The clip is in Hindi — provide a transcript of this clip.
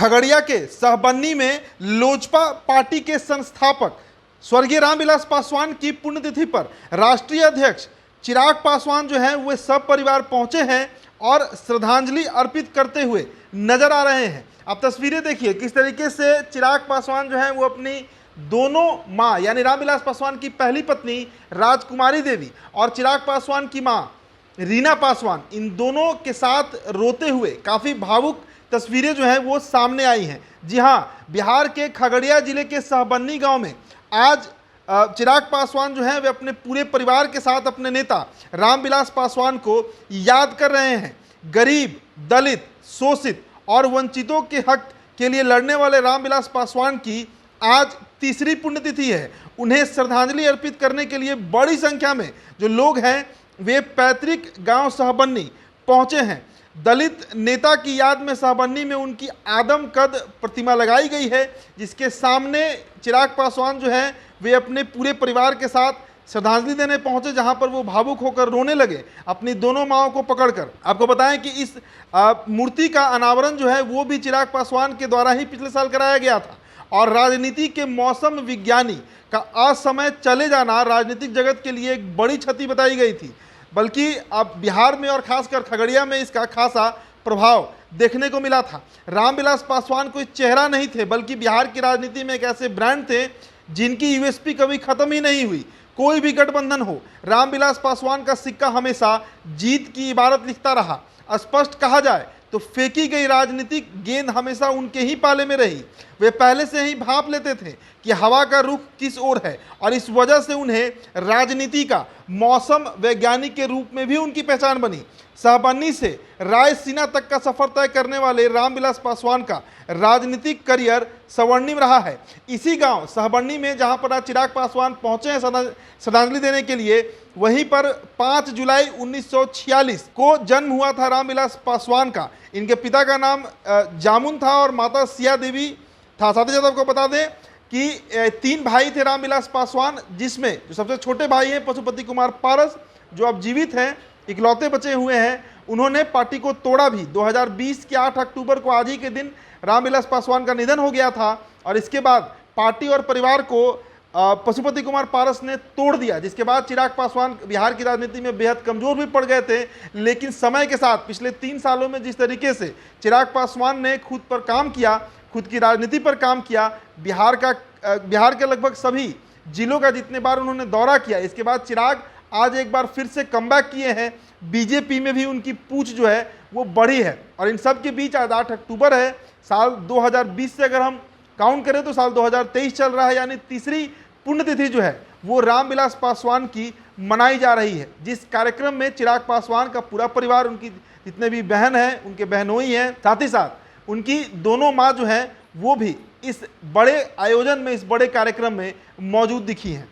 खगड़िया के सहबन्नी में लोजपा पार्टी के संस्थापक स्वर्गीय रामविलास पासवान की पुण्यतिथि पर राष्ट्रीय अध्यक्ष चिराग पासवान जो है वे सब परिवार पहुंचे हैं और श्रद्धांजलि अर्पित करते हुए नजर आ रहे हैं। आप तस्वीरें देखिए किस तरीके से चिराग पासवान जो है वो अपनी दोनों मां यानी रामविलास पासवान की पहली पत्नी राजकुमारी देवी और चिराग पासवान की मां रीना पासवान, इन दोनों के साथ रोते हुए काफ़ी भावुक तस्वीरें जो हैं वो सामने आई हैं। जी हाँ, बिहार के खगड़िया जिले के सहबन्नी गांव में आज चिराग पासवान जो हैं वे अपने पूरे परिवार के साथ अपने नेता रामविलास पासवान को याद कर रहे हैं। गरीब, दलित, शोषित और वंचितों के हक के लिए लड़ने वाले रामविलास पासवान की आज तीसरी पुण्यतिथि है। उन्हें श्रद्धांजलि अर्पित करने के लिए बड़ी संख्या में जो लोग हैं वे पैतृक गांव सहबन्नी पहुंचे हैं। दलित नेता की याद में सहबन्नी में उनकी आदमकद प्रतिमा लगाई गई है, जिसके सामने चिराग पासवान जो है वे अपने पूरे परिवार के साथ श्रद्धांजलि देने पहुंचे, जहां पर वो भावुक होकर रोने लगे अपनी दोनों माओं को पकड़कर। आपको बताएं कि इस मूर्ति का अनावरण जो है वो भी चिराग पासवान के द्वारा ही पिछले साल कराया गया था। और राजनीति के मौसम विज्ञानी का असमय चले जाना राजनीतिक जगत के लिए एक बड़ी क्षति बताई गई थी, बल्कि अब बिहार में और खासकर खगड़िया में इसका खासा प्रभाव देखने को मिला था। रामविलास पासवान कोई चेहरा नहीं थे, बल्कि बिहार की राजनीति में एक ऐसे ब्रांड थे जिनकी यूएसपी कभी खत्म ही नहीं हुई। कोई भी गठबंधन हो, रामविलास पासवान का सिक्का हमेशा जीत की इबारत लिखता रहा। स्पष्ट कहा जाए तो फेंकी गई राजनीतिक गेंद हमेशा उनके ही पाले में रही। वे पहले से ही भाप लेते थे कि हवा का रुख किस ओर है, और इस वजह से उन्हें राजनीति का मौसम वैज्ञानिक के रूप में भी उनकी पहचान बनी। सहबन्नी से रायसीना तक का सफर तय करने वाले रामविलास पासवान का राजनीतिक करियर स्वर्णिम रहा है। इसी गांव सहबन्नी में जहां पर आज चिराग पासवान पहुंचे हैं श्रद्धांजलि देने के लिए, वहीं पर 5 जुलाई 1946 को जन्म हुआ था रामविलास पासवान का। इनके पिता का नाम जामुन था और माता सिया देवी था। साथ ही साथ आपको बता दें कि 3 भाई थे रामविलास पासवान, जिसमें जो सबसे छोटे भाई हैं पशुपति कुमार पारस, जो अब जीवित हैं, इकलौते बचे हुए हैं। उन्होंने पार्टी को तोड़ा भी। 2020 के 8 अक्टूबर को आज ही के दिन रामविलास पासवान का निधन हो गया था, और इसके बाद पार्टी और परिवार को पशुपति कुमार पारस ने तोड़ दिया, जिसके बाद चिराग पासवान बिहार की राजनीति में बेहद कमजोर भी पड़ गए थे। लेकिन समय के साथ पिछले 3 सालों में जिस तरीके से चिराग पासवान ने खुद पर काम किया, खुद की राजनीति पर काम किया, बिहार के लगभग सभी जिलों का जितने बार उन्होंने दौरा किया, इसके बाद चिराग आज एक बार फिर से कमबैक किए हैं। बीजेपी में भी उनकी पूछ जो है वो बढ़ी है। और इन सब के बीच आज 8 अक्टूबर है, साल 2020 से अगर हम काउंट करें तो साल 2023 चल रहा है, यानी तीसरी पुण्यतिथि जो है वो रामविलास पासवान की मनाई जा रही है। जिस कार्यक्रम में चिराग पासवान का पूरा परिवार, उनकी जितने भी बहन हैं, उनके बहनोई हैं, साथ ही साथ उनकी दोनों माँ जो हैं वो भी इस बड़े आयोजन में, इस बड़े कार्यक्रम में मौजूद दिखी हैं।